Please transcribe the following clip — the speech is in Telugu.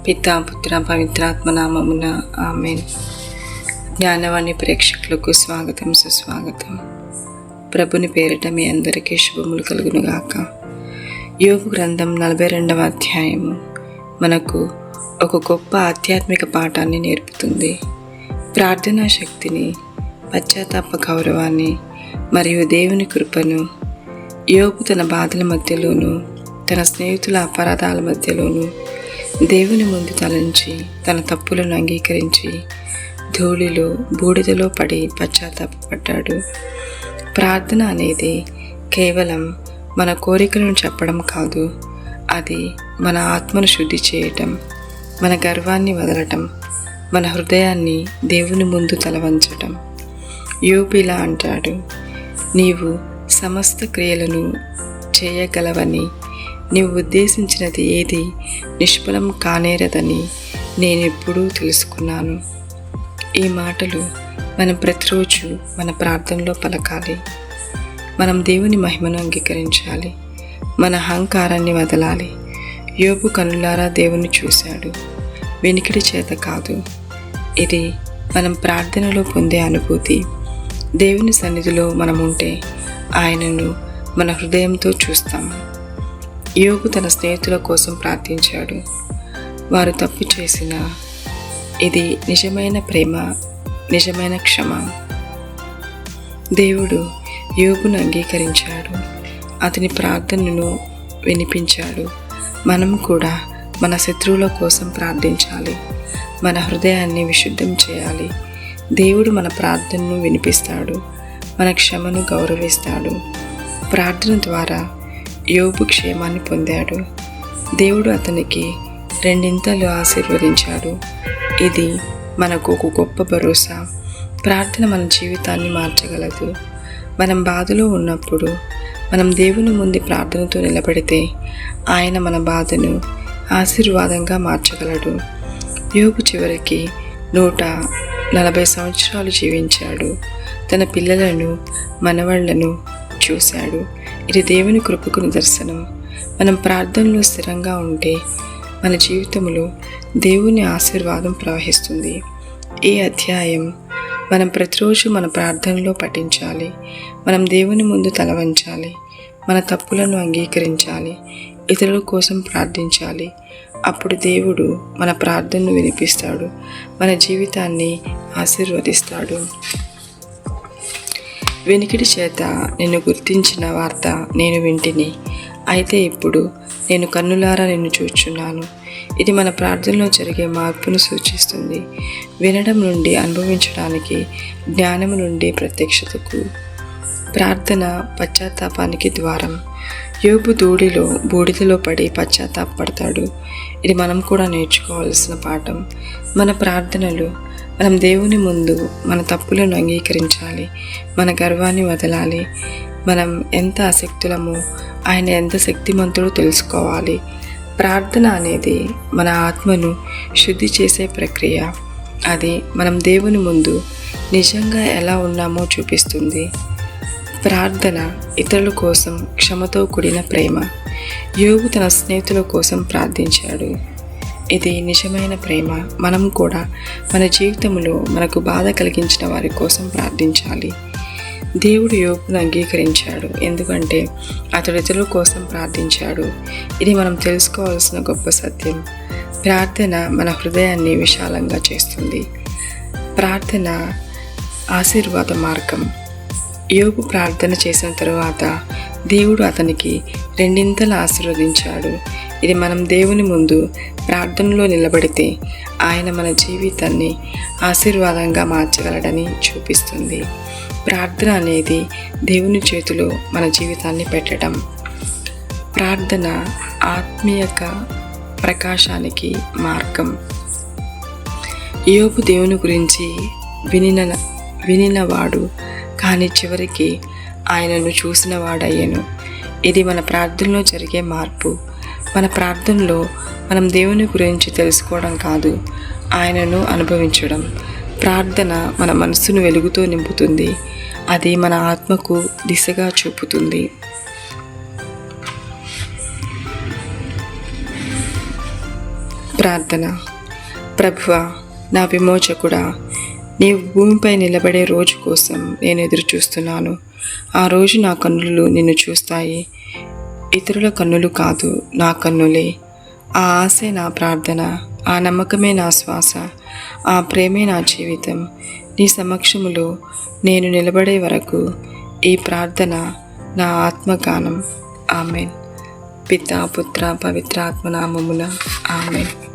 పితా పుత్ర పవిత్రాత్మ నామమున ఆమేన్. జ్ఞానవాణి ప్రేక్షకులకు స్వాగతం, సుస్వాగతం. ప్రభుని పేరిట మీ అందరికీ శుభములు కలుగునుగాక. యోబు గ్రంథం 42వ అధ్యాయము మనకు ఒక గొప్ప ఆధ్యాత్మిక పాఠాన్ని నేర్పుతుంది. ప్రార్థనా శక్తిని, పశ్చాత్తాప గౌరవాన్ని మరియు దేవుని కృపను. యోబు తన బాధల మధ్యలోనూ, తన స్నేహితుల అపరాధాల మధ్యలోనూ దేవుని ముందు తలంచి తన తప్పులను అంగీకరించి ధూళిలో బూడిదలో పడి పశ్చాత్తాపడ్డాడు. ప్రార్థన అనేది కేవలం మన కోరికలను చెప్పడం కాదు, అది మన ఆత్మను శుద్ధి చేయటం, మన గర్వాన్ని వదలటం, మన హృదయాన్ని దేవుని ముందు తలవంచటం. యోబు ఇలా అంటాడు, నీవు సమస్త క్రియలను చేయగలవని, నీవు ఉద్దేశించినది ఏది నిష్ఫలం కానేరదని నేనెప్పుడూ తెలుసుకున్నాను. ఈ మాటలు మనం ప్రతిరోజు మన ప్రార్థనలో పలకాలి. మనం దేవుని మహిమను అంగీకరించాలి, మన అహంకారాన్ని వదలాలి. యోబు కన్నులారా దేవుని చూశాడు, వెనికిడి చేత కాదు. ఇది మనం ప్రార్థనలో పొందే అనుభూతి. దేవుని సన్నిధిలో మనం ఉంటే ఆయనను మన హృదయంతో చూస్తాము. యోబు తన స్నేహితుల కోసం ప్రార్థించాడు. వారు తప్పు చేసిన ఇది నిజమైన ప్రేమ, నిజమైన క్షమ. దేవుడు యోబును అంగీకరించాడు, అతని ప్రార్థనను వినిపించాడు. మనం కూడా మన శత్రువుల కోసం ప్రార్థించాలి, మన హృదయాన్ని విశుద్ధం చేయాలి. దేవుడు మన ప్రార్థనను వినిపిస్తాడు, మన క్షమను గౌరవిస్తాడు. ప్రార్థన ద్వారా యోబు క్షేమాన్ని పొందాడు. దేవుడు అతనికి రెండింతలు ఆశీర్వదించాడు. ఇది మనకు ఒక గొప్ప భరోసా. ప్రార్థన మన జీవితాన్ని మార్చగలదు. మనం బాధలో ఉన్నప్పుడు మనం దేవుని ముందు ప్రార్థనతో నిలబడితే ఆయన మన బాధను ఆశీర్వాదంగా మార్చగలడు. యోబు చివరికి 140 సంవత్సరాలు జీవించాడు. తన పిల్లలను, మనవళ్లను చూశాడు. ఇది దేవుని కృపకు నిదర్శనం. మనం ప్రార్థనలో స్థిరంగా ఉంటే మన జీవితంలో దేవుని ఆశీర్వాదం ప్రవహిస్తుంది. ఈ అధ్యాయం మనం ప్రతిరోజు మన ప్రార్థనలో పఠించాలి. మనం దేవుని ముందు తల వంచాలి, మన తప్పులను అంగీకరించాలి, ఇతరుల కోసం ప్రార్థించాలి. అప్పుడు దేవుడు మన ప్రార్థనను వినిపిస్తాడు, మన జీవితాన్ని ఆశీర్వదిస్తాడు. వెనికిడి చేత నిన్ను గుర్తించిన వార్త నేను వింటిని, అయితే ఇప్పుడు నేను కన్నులారా నిన్ను చూచున్నాను. ఇది మన ప్రార్థనలో జరిగే మార్పును సూచిస్తుంది. వినడం నుండి అనుభవించడానికి, జ్ఞానము నుండి ప్రత్యక్షతకు. ప్రార్థన పశ్చాత్తాపానికి ద్వారం. యోబు బూడిదలో పడి పశ్చాత్తాపడతాడు. ఇది మనం కూడా నేర్చుకోవాల్సిన పాఠం. మన ప్రార్థనలు, మనం దేవుని ముందు మన తప్పులను అంగీకరించాలి, మన గర్వాన్ని వదలాలి. మనం ఎంత అశక్తులమో ఆయన ఎంత శక్తిమంతుడో తెలుసుకోవాలి. ప్రార్థన అనేది మన ఆత్మను శుద్ధి చేసే ప్రక్రియ. అది మనం దేవుని ముందు నిజంగా ఎలా ఉన్నామో చూపిస్తుంది. ప్రార్థన ఇతరుల కోసం క్షమతో కూడిన ప్రేమ. యోబు తన స్నేహితుల కోసం ప్రార్థించాడు. ఇది నిజమైన ప్రేమ. మనం కూడా మన జీవితంలో మనకు బాధ కలిగించిన వారి కోసం ప్రార్థించాలి. దేవుడు యోబును అంగీకరించాడు, ఎందుకంటే అతడు ఇతరుల కోసం ప్రార్థించాడు. ఇది మనం తెలుసుకోవాల్సిన గొప్ప సత్యం. ప్రార్థన మన హృదయాన్ని విశాలంగా చేస్తుంది. ప్రార్థన ఆశీర్వాద మార్గం. యోబు ప్రార్థన చేసిన తరువాత దేవుడు అతనికి రెండింతలు ఆశీర్వదించాడు. ఇది మనం దేవుని ముందు ప్రార్థనలో నిలబడితే ఆయన మన జీవితాన్ని ఆశీర్వాదంగా మార్చగలడని చూపిస్తుంది. ప్రార్థన అనేది దేవుని చేతిలో మన జీవితాన్ని పెట్టడం. ప్రార్థన ఆత్మీయక ప్రకాశానికి మార్గం. యోబు దేవుని గురించి వినినవాడు, కానీ చివరికి ఆయనను చూసిన వాడయ్యను. ఇది మన ప్రార్థనలో జరిగే మార్పు. మన ప్రార్థనలో మనం దేవుని గురించి తెలుసుకోవడం కాదు, ఆయనను అనుభవించడం. ప్రార్థన మన మనసును వెలుగుతో నింపుతుంది, అది మన ఆత్మకు దిశగా చూపుతుంది. ప్రార్థన. ప్రభువా, నా విమోచకుడా, నీవు భూమిపై నిలబడే రోజు కోసం నేను ఎదురు చూస్తున్నాను. ఆ రోజు నా కన్నులు నిన్ను చూస్తాయి. ఇతరుల కన్నులు కాదు, నా కన్నులే. ఆ ఆశే నా ప్రార్థన, ఆ నమ్మకమే నా శ్వాస, ఆ ప్రేమే నా జీవితం. నీ సమక్షములో నేను నిలబడే వరకు ఈ ప్రార్థన నా ఆత్మగానం. ఆమెన్. పితా, పుత్ర, పవిత్ర ఆత్మ నామమున. ఆమెన్.